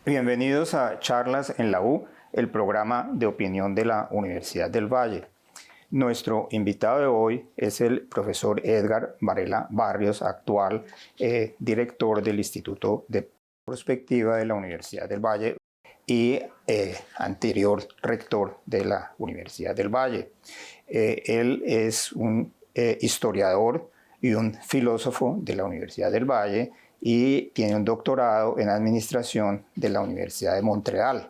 Bienvenidos a Charlas en la U, el programa de opinión de la Universidad del Valle. Nuestro invitado de hoy es el profesor Edgar Varela Barrios, actual director del Instituto de Prospectiva de la Universidad del Valle y anterior rector de la Universidad del Valle. Él es un historiador y un filósofo de la Universidad del Valle y tiene un doctorado en administración de la Universidad de Montreal.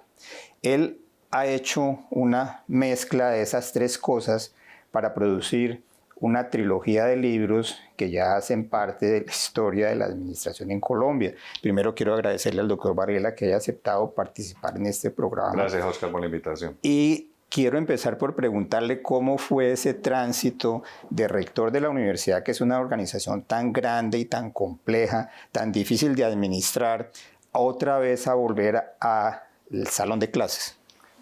Él ha hecho una mezcla de esas tres cosas para producir una trilogía de libros que ya hacen parte de la historia de la administración en Colombia. Primero quiero agradecerle al doctor Varela que haya aceptado participar en este programa. Gracias, Oscar, por la invitación. Y quiero empezar por preguntarle cómo fue ese tránsito de rector de la universidad, que es una organización tan grande y tan compleja, tan difícil de administrar, otra vez a volver al salón de clases.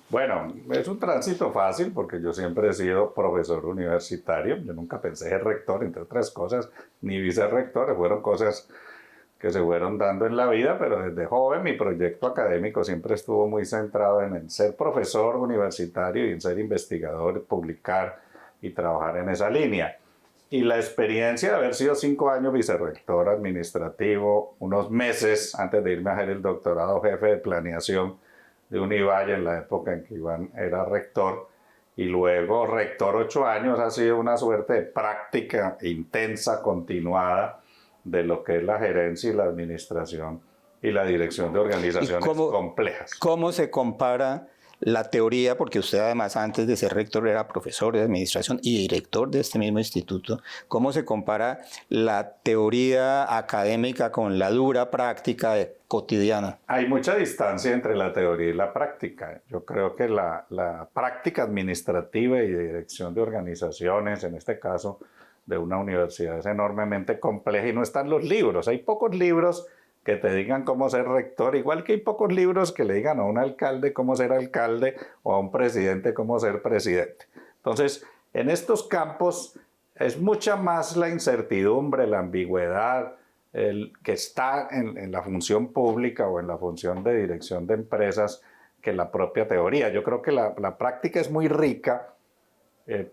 Bueno, es un tránsito fácil porque yo siempre he sido profesor universitario. Yo nunca pensé ser rector, entre otras cosas, ni vicerrector. Fueron cosas que se fueron dando en la vida, pero desde joven mi proyecto académico siempre estuvo muy centrado en ser profesor universitario y en ser investigador, publicar y trabajar en esa línea. Y la experiencia de haber sido 5 años vicerrector administrativo, unos meses antes de irme a hacer el doctorado, jefe de planeación de Univalle en la época en que Iván era rector, y luego rector 8 años, ha sido una suerte de práctica intensa, continuada, de lo que es la gerencia y la administración y la dirección de organizaciones complejas. ¿Cómo se compara la teoría, porque usted además antes de ser rector era profesor de administración y director de este mismo instituto, cómo se compara la teoría académica con la dura práctica cotidiana? Hay mucha distancia entre la teoría y la práctica. Yo creo que la práctica administrativa y de dirección de organizaciones, en este caso de una universidad, es enormemente compleja y no están los libros. Hay pocos libros que te digan cómo ser rector, igual que hay pocos libros que le digan a un alcalde cómo ser alcalde o a un presidente cómo ser presidente. Entonces, en estos campos es mucha más la incertidumbre, la ambigüedad, el que está en la función pública o en la función de dirección de empresas que la propia teoría. Yo creo que la práctica es muy rica,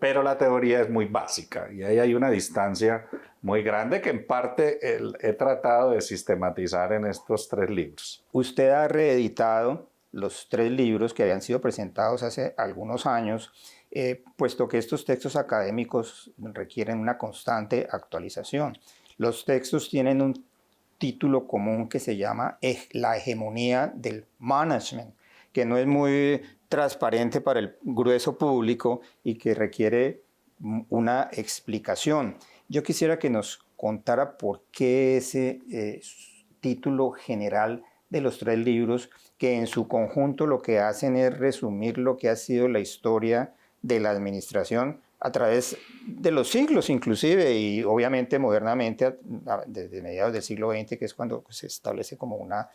pero la teoría es muy básica y ahí hay una distancia muy grande que en parte he tratado de sistematizar en estos 3 libros. Usted ha reeditado los 3 libros que habían sido presentados hace algunos años, puesto que estos textos académicos requieren una constante actualización. Los textos tienen un título común que se llama La hegemonía del management, que no es muy transparente para el grueso público y que requiere una explicación. Yo quisiera que nos contara por qué ese título general de los 3 libros, que en su conjunto lo que hacen es resumir lo que ha sido la historia de la administración a través de los siglos inclusive, y obviamente modernamente desde mediados del siglo XX, que es cuando se establece como una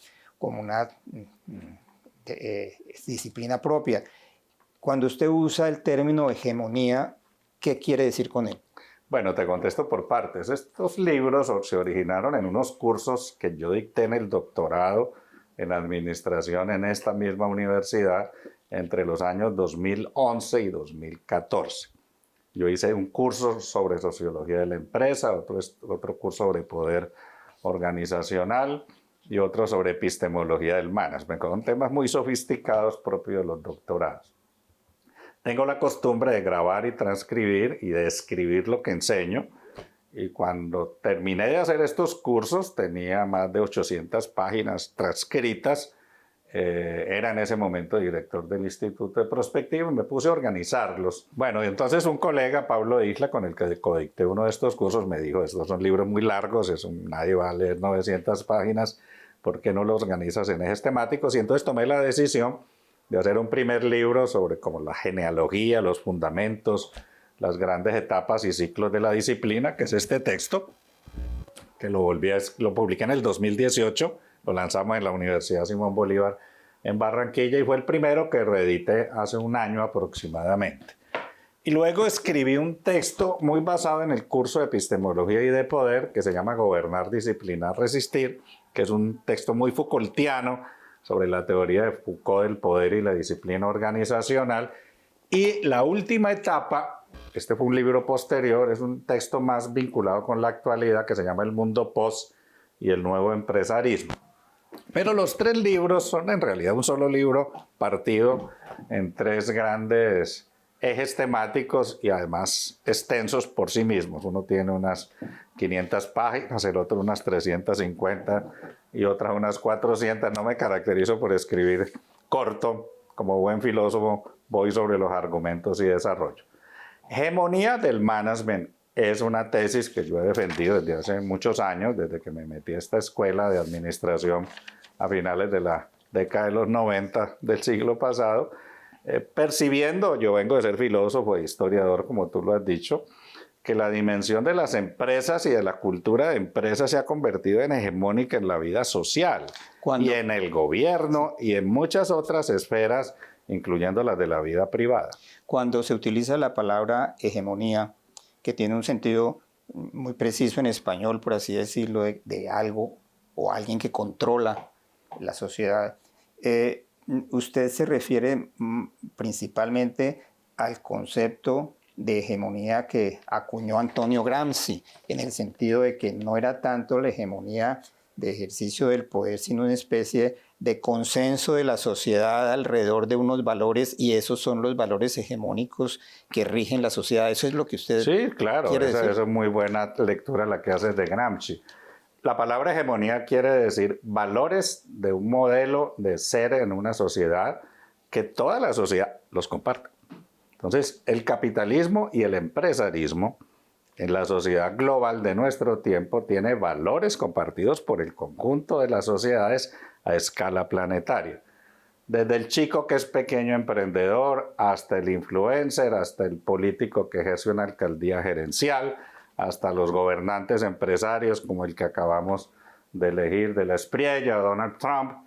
disciplina propia. Cuando usted usa el término hegemonía, ¿qué quiere decir con él? Bueno, te contesto por partes. Estos libros se originaron en unos cursos que yo dicté en el doctorado en administración en esta misma universidad entre los años 2011 y 2014. Yo hice un curso sobre sociología de la empresa, otro curso sobre poder organizacional y otro sobre epistemología del management, con temas muy sofisticados propios de los doctorados. Tengo la costumbre de grabar y transcribir y de escribir lo que enseño, y cuando terminé de hacer estos cursos tenía más de 800 páginas transcritas. Era en ese momento director del Instituto de Prospectiva y me puse a organizarlos. Bueno, y entonces un colega, Pablo Isla, con el que codicté uno de estos cursos, me dijo: estos son libros muy largos, nadie va a leer 900 páginas, ¿por qué no los organizas en ejes temáticos? Y entonces tomé la decisión de hacer un primer libro sobre como la genealogía, los fundamentos, las grandes etapas y ciclos de la disciplina, que es este texto, que lo publiqué en el 2018, lo lanzamos en la Universidad Simón Bolívar en Barranquilla y fue el primero que reedité hace un año aproximadamente. Y luego escribí un texto muy basado en el curso de epistemología y de poder que se llama Gobernar, Disciplinar, Resistir, que es un texto muy Foucaultiano sobre la teoría de Foucault del poder y la disciplina organizacional. Y la última etapa, este fue un libro posterior, es un texto más vinculado con la actualidad que se llama El mundo post y el nuevo empresarismo. Pero los 3 libros son en realidad un solo libro partido en 3 grandes ejes temáticos y además extensos por sí mismos. Uno tiene unas 500 páginas, el otro unas 350 y otras unas 400. No me caracterizo por escribir corto. Como buen filósofo voy sobre los argumentos y desarrollo. Hegemonía del management es una tesis que yo he defendido desde hace muchos años, desde que me metí a esta escuela de administración a finales de la década de los 90 del siglo pasado, percibiendo, yo vengo de ser filósofo e historiador, como tú lo has dicho, que la dimensión de las empresas y de la cultura de empresas se ha convertido en hegemónica en la vida social y en el gobierno y en muchas otras esferas, incluyendo las de la vida privada. Cuando se utiliza la palabra hegemonía, que tiene un sentido muy preciso en español, por así decirlo, de algo o alguien que controla la sociedad, usted se refiere principalmente al concepto de hegemonía que acuñó Antonio Gramsci, en el sentido de que no era tanto la hegemonía de ejercicio del poder, sino una especie de consenso de la sociedad alrededor de unos valores, y esos son los valores hegemónicos que rigen la sociedad. Eso es lo que usted Sí, claro, quiere decir. Esa es muy buena lectura la que haces de Gramsci. La palabra hegemonía quiere decir valores de un modelo de ser en una sociedad que toda la sociedad los comparte. Entonces, el capitalismo y el empresarismo en la sociedad global de nuestro tiempo tiene valores compartidos por el conjunto de las sociedades a escala planetaria. Desde el chico que es pequeño emprendedor, hasta el influencer, hasta el político que ejerce una alcaldía gerencial, hasta los gobernantes empresarios como el que acabamos de elegir de la Espriella, Donald Trump,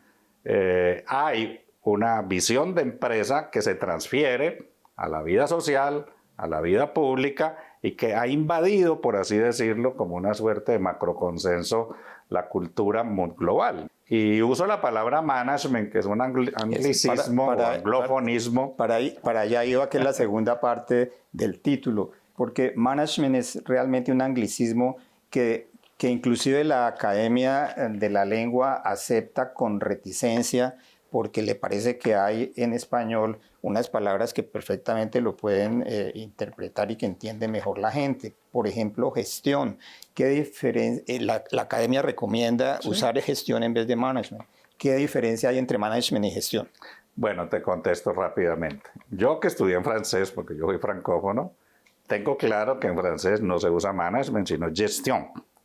hay una visión de empresa que se transfiere a la vida social, a la vida pública, y que ha invadido, por así decirlo, como una suerte de macroconsenso, la cultura global. Y uso la palabra management, que es un anglicismo o anglofonismo. Para allá iba, que es la segunda parte del título, porque management es realmente un anglicismo que inclusive la Academia de la Lengua acepta con reticencia, porque le parece que hay en español unas palabras que perfectamente lo pueden interpretar y que entiende mejor la gente. Por ejemplo, gestión. ¿Qué diferencia? La Academia recomienda usar gestión en vez de management. ¿Qué diferencia hay entre management y gestión? Bueno, te contesto rápidamente. Yo que estudié en francés, porque yo soy francófono, tengo claro que en francés no se usa management, sino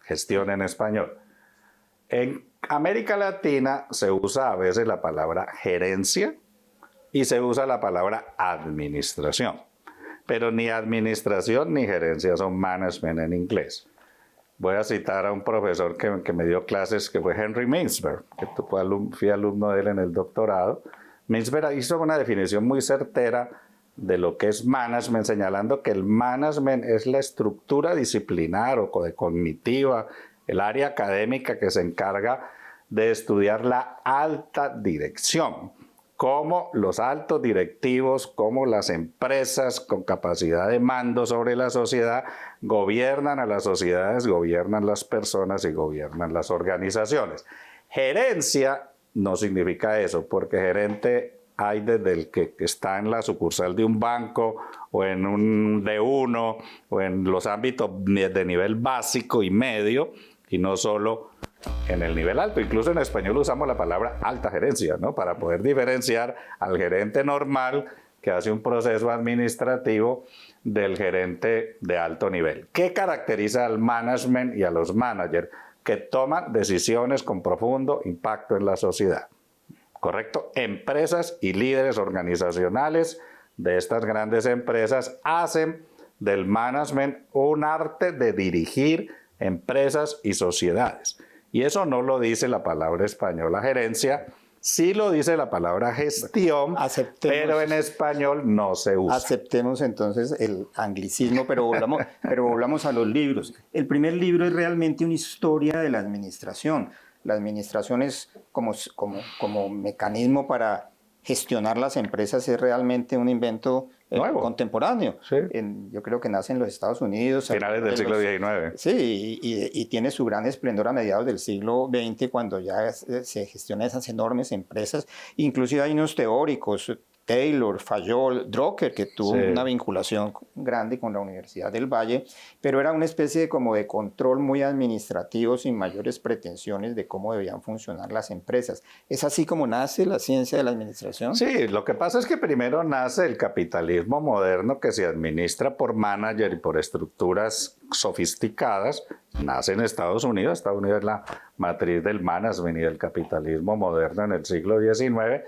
gestión en español. En América Latina se usa a veces la palabra gerencia y se usa la palabra administración. Pero ni administración ni gerencia son management en inglés. Voy a citar a un profesor que me dio clases, que fue Henry Mintzberg, que fui alumno de él en el doctorado. Mintzberg hizo una definición muy certera de lo que es management, señalando que el management es la estructura disciplinar o cognitiva, el área académica que se encarga de estudiar la alta dirección, cómo los altos directivos, cómo las empresas con capacidad de mando sobre la sociedad gobiernan a las sociedades, gobiernan las personas y gobiernan las organizaciones. Gerencia no significa eso, porque gerente hay desde el que está en la sucursal de un banco o en un D1 o en los ámbitos de nivel básico y medio, y no solo en el nivel alto. Incluso en español usamos la palabra alta gerencia, ¿no? Para poder diferenciar al gerente normal que hace un proceso administrativo del gerente de alto nivel. ¿Qué caracteriza al management y a los managers? Que toman decisiones con profundo impacto en la sociedad. ¿Correcto? Empresas y líderes organizacionales de estas grandes empresas hacen del management un arte de dirigir empresas y sociedades. Y eso no lo dice la palabra española gerencia, sí lo dice la palabra gestión, pero en español no se usa. Aceptemos entonces el anglicismo, pero volvamos a los libros. El primer libro es realmente una historia de la administración. la administración es como mecanismo para gestionar las empresas es realmente un invento nuevo, contemporáneo. Sí. Yo creo que nace en los Estados Unidos. Finales del siglo XIX. Sí, y tiene su gran esplendor a mediados del siglo XX, cuando ya se gestionan esas enormes empresas. Inclusive hay unos teóricos, Taylor, Fayol, Drucker, que tuvo una vinculación grande con la Universidad del Valle, pero era una especie como de control muy administrativo sin mayores pretensiones de cómo debían funcionar las empresas. ¿Es así como nace la ciencia de la administración? Sí, lo que pasa es que primero nace el capitalismo moderno que se administra por manager y por estructuras sofisticadas. Nace en Estados Unidos. Estados Unidos es la matriz del management y del capitalismo moderno en el siglo XIX.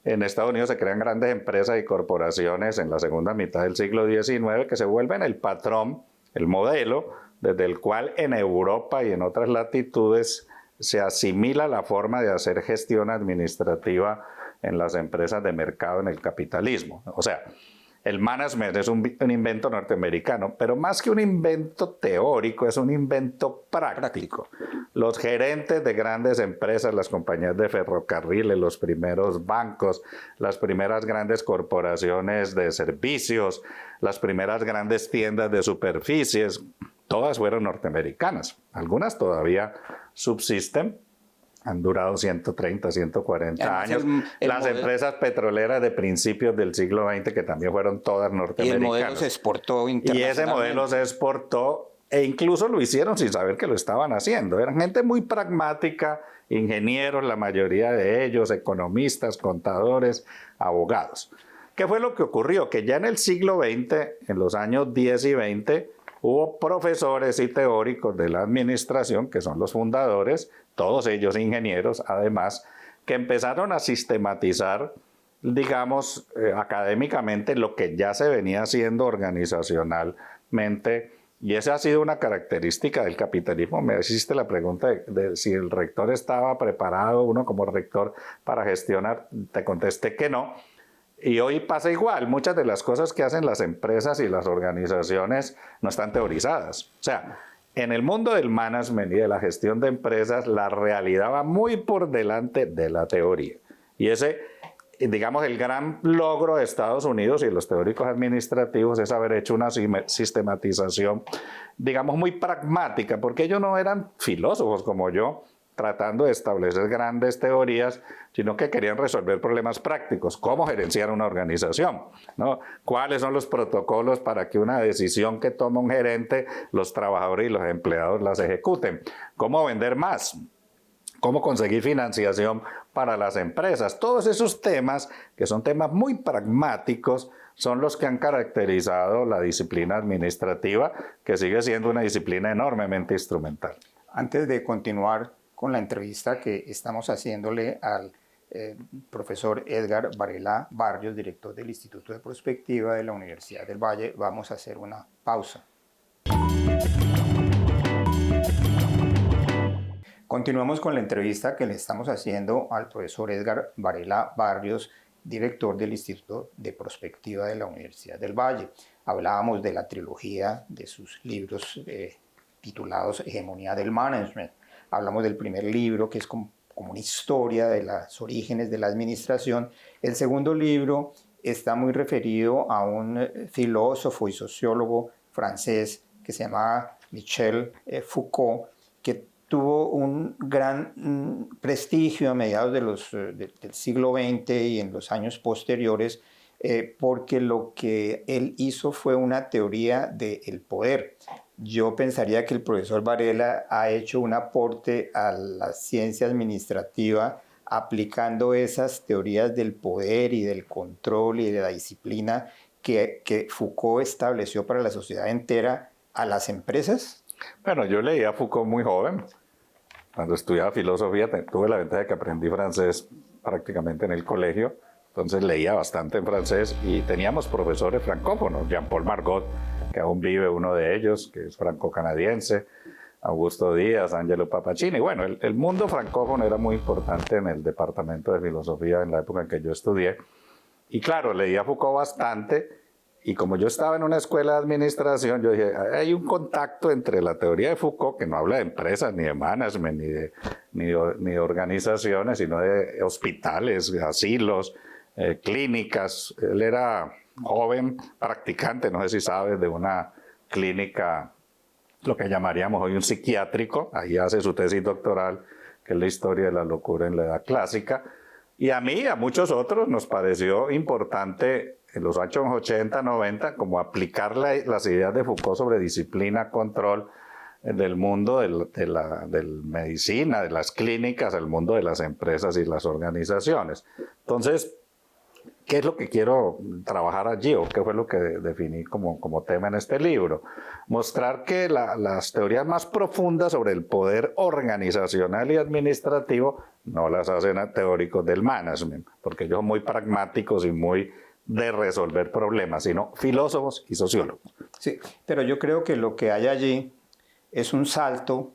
En Estados Unidos se crean grandes empresas y corporaciones en la segunda mitad del siglo XIX que se vuelven el patrón, el modelo, desde el cual en Europa y en otras latitudes se asimila la forma de hacer gestión administrativa en las empresas de mercado en el capitalismo. O sea, el management es un invento norteamericano, pero más que un invento teórico, es un invento práctico. Los gerentes de grandes empresas, las compañías de ferrocarriles, los primeros bancos, las primeras grandes corporaciones de servicios, las primeras grandes tiendas de superficies, todas fueron norteamericanas. Algunas todavía subsisten. Han durado 130, 140 años. Las empresas petroleras de principios del siglo XX, que también fueron todas norteamericanas. Y el modelo se exportó internacionalmente. Y ese modelo se exportó e incluso lo hicieron sin saber que lo estaban haciendo. Eran gente muy pragmática, ingenieros, la mayoría de ellos, economistas, contadores, abogados. ¿Qué fue lo que ocurrió? Que ya en el siglo XX, en los años 10 y 20, hubo profesores y teóricos de la administración, que son los fundadores, todos ellos ingenieros, además, que empezaron a sistematizar, digamos, académicamente lo que ya se venía haciendo organizacionalmente, y esa ha sido una característica del capitalismo. Me hiciste la pregunta de si el rector estaba preparado, uno como rector, para gestionar. Te contesté que no. Y hoy pasa igual, muchas de las cosas que hacen las empresas y las organizaciones no están teorizadas. O sea, en el mundo del management y de la gestión de empresas, la realidad va muy por delante de la teoría. Y ese, digamos, el gran logro de Estados Unidos y los teóricos administrativos es haber hecho una sistematización, digamos, muy pragmática, porque ellos no eran filósofos como yo, tratando de establecer grandes teorías, sino que querían resolver problemas prácticos. ¿Cómo gerenciar una organización? ¿No? ¿Cuáles son los protocolos para que una decisión que toma un gerente, los trabajadores y los empleados las ejecuten? ¿Cómo vender más? ¿Cómo conseguir financiación para las empresas? Todos esos temas, que son temas muy pragmáticos, son los que han caracterizado la disciplina administrativa, que sigue siendo una disciplina enormemente instrumental. Antes de continuar con la entrevista que estamos haciéndole al profesor Edgar Varela Barrios, director del Instituto de Prospectiva de la Universidad del Valle, vamos a hacer una pausa. Continuamos con la entrevista que le estamos haciendo al profesor Edgar Varela Barrios, director del Instituto de Prospectiva de la Universidad del Valle. Hablábamos de la trilogía de sus libros titulados Hegemonía del Management. Hablamos del primer libro, que es como una historia de los orígenes de la administración. El segundo libro está muy referido a un filósofo y sociólogo francés que se llama Michel Foucault, que tuvo un gran prestigio a mediados del siglo XX y en los años posteriores, porque lo que él hizo fue una teoría del poder. Yo pensaría que el profesor Varela ha hecho un aporte a la ciencia administrativa aplicando esas teorías del poder y del control y de la disciplina que Foucault estableció para la sociedad entera a las empresas. Bueno, yo leí a Foucault muy joven. Cuando estudiaba filosofía tuve la ventaja de que aprendí francés prácticamente en el colegio. Entonces leía bastante en francés y teníamos profesores francófonos, Jean-Paul Margot, que aún vive uno de ellos, que es franco-canadiense, Augusto Díaz, Angelo Papacini. Bueno, el mundo francófono era muy importante en el departamento de filosofía en la época en que yo estudié. Y claro, leía a Foucault bastante Y como yo estaba en una escuela de administración, yo dije, hay un contacto entre la teoría de Foucault, que no habla de empresas, ni de management, ni de organizaciones, sino de hospitales, asilos, clínicas. Él era joven practicante, no sé si sabes, de una clínica, lo que llamaríamos hoy un psiquiátrico. Ahí hace su tesis doctoral, que es la historia de la locura en la edad clásica. Y a mí y a muchos otros nos pareció importante en los años 80, 90, como aplicar las ideas de Foucault sobre disciplina, control del mundo de la medicina, de las clínicas, al mundo de las empresas y las organizaciones. Entonces, ¿qué es lo que quiero trabajar allí o qué fue lo que definí como tema en este libro? Mostrar que las teorías más profundas sobre el poder organizacional y administrativo no las hacen teóricos del management, porque ellos son muy pragmáticos y muy de resolver problemas, sino filósofos y sociólogos. Sí, pero yo creo que lo que hay allí es un salto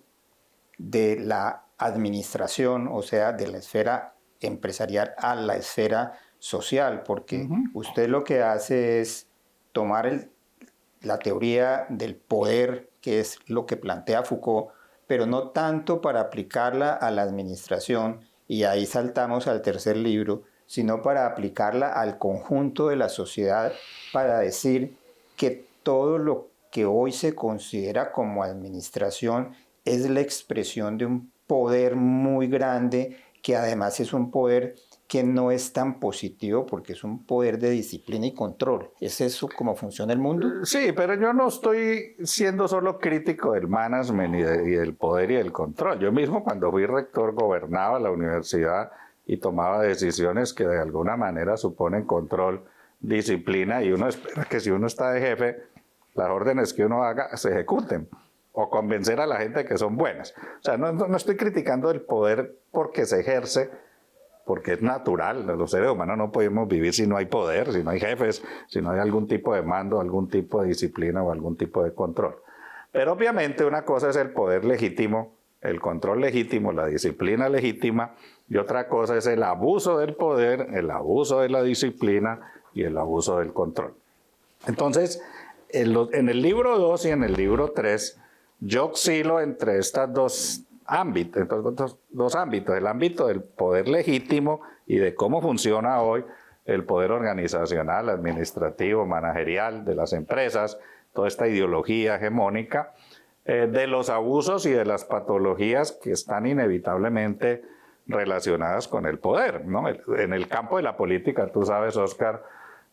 de la administración, o sea, de la esfera empresarial a la esfera social, porque usted lo que hace es tomar la teoría del poder, que es lo que plantea Foucault, pero no tanto para aplicarla a la administración, y ahí saltamos al tercer libro, sino para aplicarla al conjunto de la sociedad, para decir que todo lo que hoy se considera como administración es la expresión de un poder muy grande, que además es un poder que no es tan positivo porque es un poder de disciplina y control. ¿Es eso cómo funciona el mundo? Sí, pero yo no estoy siendo solo crítico del management y del poder y del control. Yo mismo cuando fui rector gobernaba la universidad y tomaba decisiones que de alguna manera suponen control, disciplina, y uno espera que si uno está de jefe, las órdenes que uno haga se ejecuten, o convencer a la gente que son buenas. O sea, no estoy criticando el poder porque se ejerce, porque es natural. Los seres humanos no podemos vivir si no hay poder, si no hay jefes, si no hay algún tipo de mando, algún tipo de disciplina o algún tipo de control. Pero obviamente una cosa es el poder legítimo, el control legítimo, la disciplina legítima, y otra cosa es el abuso del poder, el abuso de la disciplina y el abuso del control. Entonces, en el libro 2 y en el libro 3, yo oscilo entre estos dos ámbitos, el ámbito del poder legítimo y de cómo funciona hoy el poder organizacional, administrativo, managerial de las empresas, toda esta ideología hegemónica, de los abusos y de las patologías que están inevitablemente relacionadas con el poder, ¿no? En el campo de la política, tú sabes, Oscar,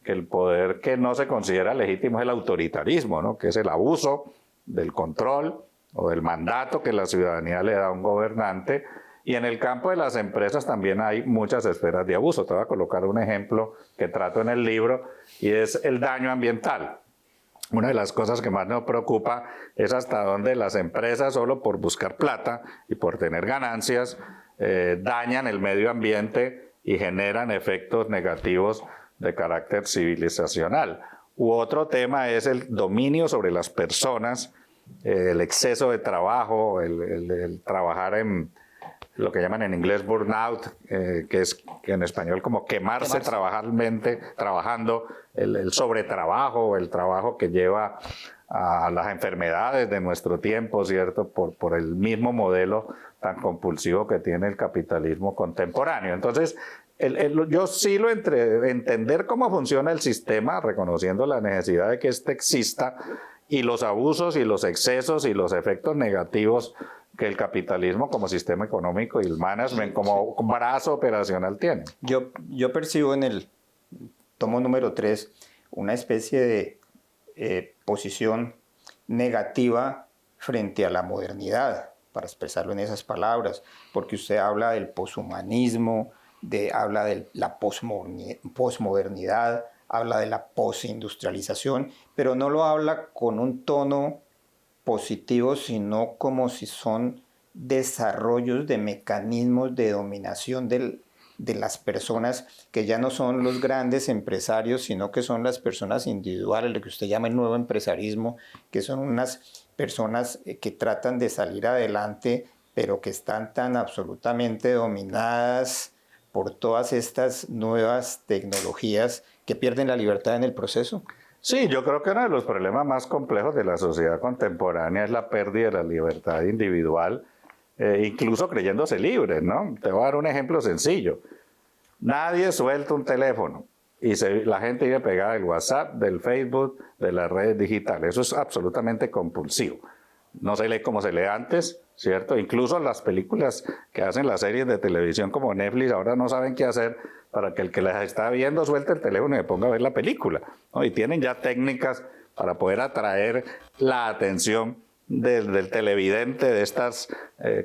que el poder que no se considera legítimo es el autoritarismo, ¿no? Que es el abuso del control o del mandato que la ciudadanía le da a un gobernante. Y en el campo de las empresas también hay muchas esferas de abuso. Te voy a colocar un ejemplo que trato en el libro y es el daño ambiental. Una de las cosas que más nos preocupa es hasta dónde las empresas, solo por buscar plata y por tener ganancias, dañan el medio ambiente y generan efectos negativos de carácter civilizacional. U otro tema es el dominio sobre las personas, el exceso de trabajo, el trabajar en lo que llaman en inglés burnout, que en español como quemarse. Trabajando, el sobretrabajo, el trabajo que lleva a las enfermedades de nuestro tiempo, ¿cierto? Por el mismo modelo tan compulsivo que tiene el capitalismo contemporáneo. Entonces, yo oscilo entre entender cómo funciona el sistema, reconociendo la necesidad de que éste exista, y los abusos y los excesos y los efectos negativos que el capitalismo como sistema económico y el management como brazo operacional tiene. Yo percibo en el tomo número 3 una especie de posición negativa frente a la modernidad, para expresarlo en esas palabras, porque usted habla del poshumanismo, habla de la posmodernidad, habla de la posindustrialización, pero no lo habla con un tono positivo, sino como si son desarrollos de mecanismos de dominación de las personas, que ya no son los grandes empresarios, sino que son las personas individuales, lo que usted llama el nuevo empresarismo, que son unas personas que tratan de salir adelante, pero que están tan absolutamente dominadas por todas estas nuevas tecnologías que pierden la libertad en el proceso. Sí, yo creo que uno de los problemas más complejos de la sociedad contemporánea es la pérdida de la libertad individual, incluso creyéndose libre, ¿no? Te voy a dar un ejemplo sencillo. Nadie suelta un teléfono y la gente vive pegada del WhatsApp, del Facebook, de las redes digitales. Eso es absolutamente compulsivo. No se lee como se lee antes, ¿cierto? Incluso las películas que hacen las series de televisión como Netflix ahora no saben qué hacer para que el que las está viendo suelte el teléfono y se ponga a ver la película, ¿no? Y tienen ya técnicas para poder atraer la atención del televidente de estas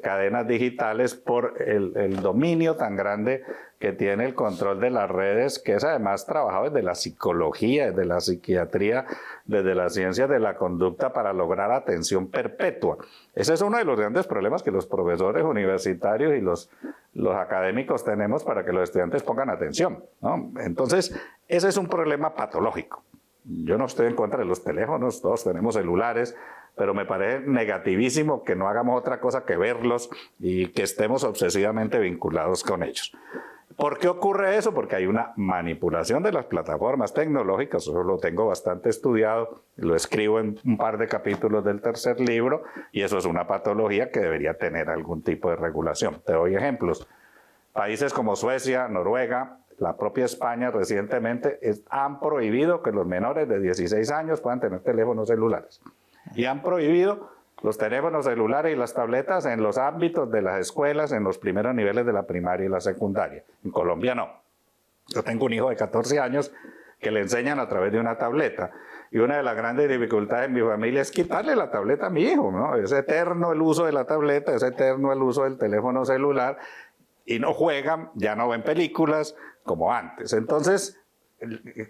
cadenas digitales por el dominio tan grande que tiene el control de las redes, que es además trabajado desde la psicología, desde la psiquiatría, desde las ciencias de la conducta para lograr atención perpetua. Ese es uno de los grandes problemas que los profesores universitarios y los académicos tenemos para que los estudiantes pongan atención, ¿no? Entonces, ese es un problema patológico. Yo no estoy en contra de los teléfonos, todos tenemos celulares, pero me parece negativísimo que no hagamos otra cosa que verlos y que estemos obsesivamente vinculados con ellos. ¿Por qué ocurre eso? Porque hay una manipulación de las plataformas tecnológicas, eso lo tengo bastante estudiado, lo escribo en un par de capítulos del tercer libro, y eso es una patología que debería tener algún tipo de regulación. Te doy ejemplos. Países como Suecia, Noruega, la propia España recientemente han prohibido que los menores de 16 años puedan tener teléfonos celulares. Y han prohibido los teléfonos celulares y las tabletas en los ámbitos de las escuelas, en los primeros niveles de la primaria y la secundaria. En Colombia no. Yo tengo un hijo de 14 años que le enseñan a través de una tableta. Y una de las grandes dificultades en mi familia es quitarle la tableta a mi hijo, ¿no? Es eterno el uso de la tableta, es eterno el uso del teléfono celular, y no juegan, ya no ven películas como antes. Entonces,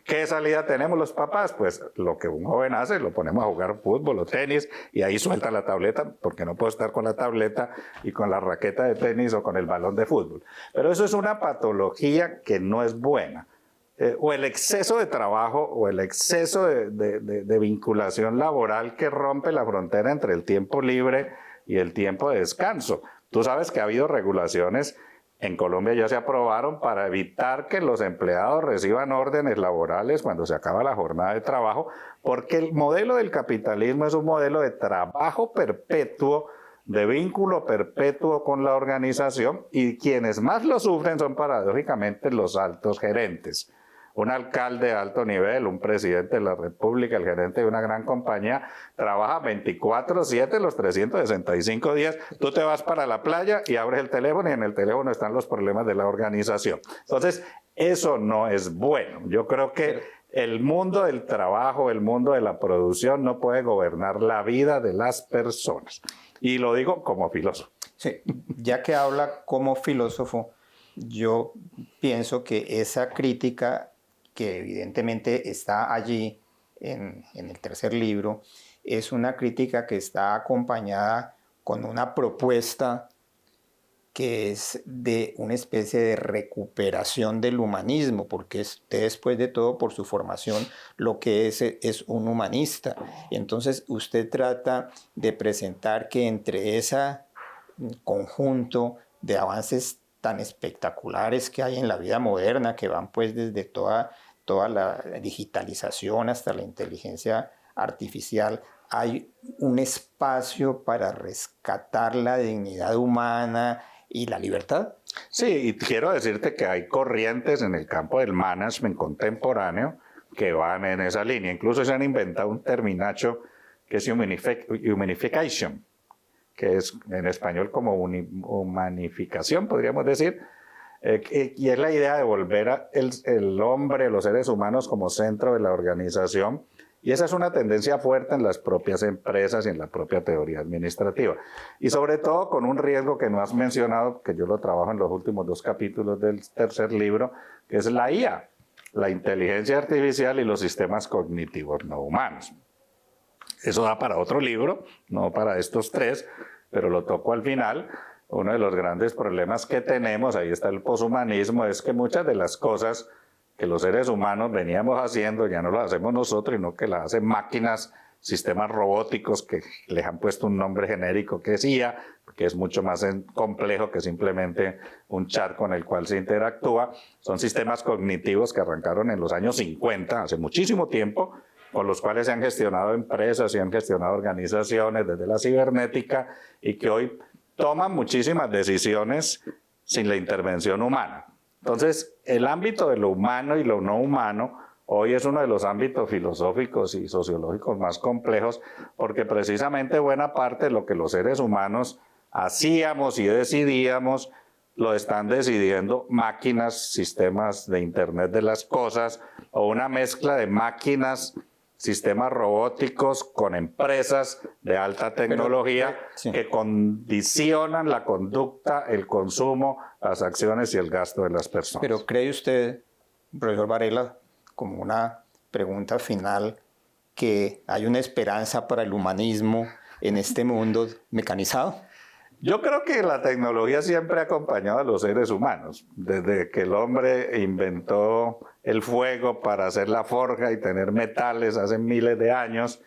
¿qué salida tenemos los papás? Pues lo que un joven hace, lo ponemos a jugar fútbol o tenis y ahí suelta la tableta, porque no puedo estar con la tableta y con la raqueta de tenis o con el balón de fútbol. Pero eso es una patología que no es buena. O el exceso de trabajo o el exceso de vinculación laboral que rompe la frontera entre el tiempo libre y el tiempo de descanso. Tú sabes que ha habido regulaciones en Colombia, ya se aprobaron para evitar que los empleados reciban órdenes laborales cuando se acaba la jornada de trabajo, porque el modelo del capitalismo es un modelo de trabajo perpetuo, de vínculo perpetuo con la organización, y quienes más lo sufren son paradójicamente los altos gerentes. Un alcalde de alto nivel, un presidente de la República, el gerente de una gran compañía, trabaja 24/7 los 365 días. Tú te vas para la playa y abres el teléfono y en el teléfono están los problemas de la organización. Entonces, eso no es bueno. Yo creo que el mundo del trabajo, el mundo de la producción no puede gobernar la vida de las personas. Y lo digo como filósofo. Sí, ya que habla como filósofo, yo pienso que esa crítica que evidentemente está allí en el tercer libro, es una crítica que está acompañada con una propuesta que es de una especie de recuperación del humanismo, porque usted, después de todo, por su formación, lo que es un humanista. Entonces, usted trata de presentar que entre ese conjunto de avances tan espectaculares que hay en la vida moderna, que van pues desde toda la digitalización hasta la inteligencia artificial, hay un espacio para rescatar la dignidad humana y la libertad. Sí, y quiero decirte que hay corrientes en el campo del management contemporáneo que van en esa línea. Incluso se han inventado un terminacho que es humanification, que es en español como humanificación, podríamos decir, y es la idea de volver el hombre, los seres humanos como centro de la organización, y esa es una tendencia fuerte en las propias empresas y en la propia teoría administrativa, y sobre todo con un riesgo que no has mencionado, que yo lo trabajo en los últimos 2 capítulos del tercer libro, que es la IA, la inteligencia artificial y los sistemas cognitivos no humanos. Eso da para otro libro, no para estos 3, pero lo toco al final. Uno de los grandes problemas que tenemos, ahí está el poshumanismo, es que muchas de las cosas que los seres humanos veníamos haciendo ya no las hacemos nosotros, sino que las hacen máquinas, sistemas robóticos que les han puesto un nombre genérico que es IA, que es mucho más complejo que simplemente un chat con el cual se interactúa. Son sistemas cognitivos que arrancaron en los años 50, hace muchísimo tiempo, por los cuales se han gestionado empresas y han gestionado organizaciones desde la cibernética y que hoy toman muchísimas decisiones sin la intervención humana. Entonces, el ámbito de lo humano y lo no humano hoy es uno de los ámbitos filosóficos y sociológicos más complejos, porque precisamente buena parte de lo que los seres humanos hacíamos y decidíamos lo están decidiendo máquinas, sistemas de Internet de las cosas o una mezcla de máquinas, sistemas robóticos con empresas de alta tecnología que condicionan la conducta, el consumo, las acciones y el gasto de las personas. Pero ¿cree usted, profesor Varela, como una pregunta final, que hay una esperanza para el humanismo en este mundo mecanizado? Yo creo que la tecnología siempre ha acompañado a los seres humanos. Desde que el hombre inventó el fuego para hacer la forja y tener metales hace miles de años,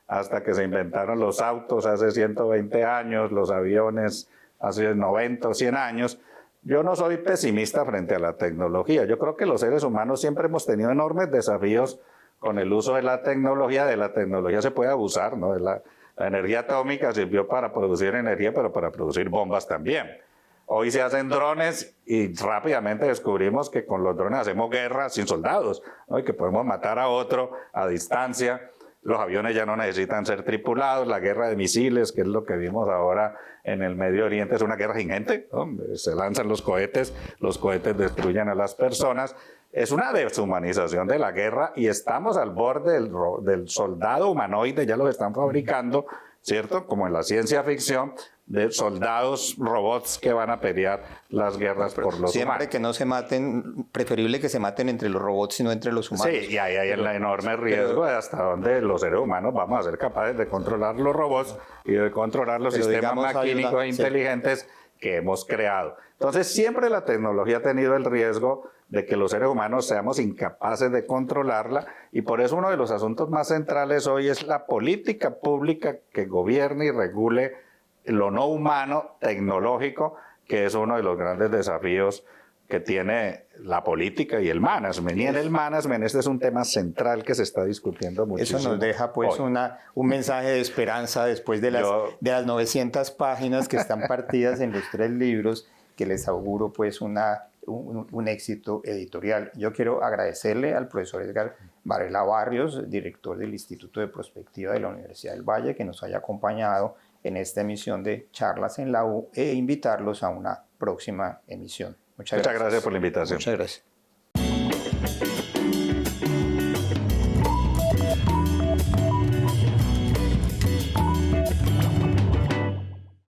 hasta que se inventaron los autos hace 120 años, los aviones hace 90 o 100 años. Yo no soy pesimista frente a la tecnología. Yo creo que los seres humanos siempre hemos tenido enormes desafíos con el uso de la tecnología. De la tecnología se puede abusar, ¿no? La energía atómica sirvió para producir energía, pero para producir bombas también. Hoy se hacen drones y rápidamente descubrimos que con los drones hacemos guerra sin soldados, ¿no? Y que podemos matar a otro a distancia. Los aviones ya no necesitan ser tripulados. La guerra de misiles, que es lo que vimos ahora en el Medio Oriente, es una guerra sin gente, ¿no? Se lanzan los cohetes destruyen a las personas. Es una deshumanización de la guerra y estamos al borde del soldado humanoide, ya lo están fabricando, ¿cierto? Como en la ciencia ficción, de soldados, robots que van a pelear las guerras por los siempre humanos. Que no se maten, preferible que se maten entre los robots y no entre los humanos. Sí, y ahí hay el enorme riesgo de hasta dónde los seres humanos vamos a ser capaces de controlar los robots y de controlar los sistemas maquínicos inteligentes que hemos creado. Entonces, siempre la tecnología ha tenido el riesgo de que los seres humanos seamos incapaces de controlarla, y por eso uno de los asuntos más centrales hoy es la política pública que gobierne y regule lo no humano tecnológico, que es uno de los grandes desafíos que tiene la política y el management. Y en el management este es un tema central que se está discutiendo muchísimo. Eso nos deja pues un mensaje de esperanza después de las 900 páginas que están partidas en los 3 libros, que les auguro pues un éxito editorial. Yo quiero agradecerle al profesor Edgar Varela Barrios, director del Instituto de Prospectiva de la Universidad del Valle, que nos haya acompañado en esta emisión de Charlas en la U, e invitarlos a una próxima emisión. Muchas gracias por la invitación. Muchas gracias.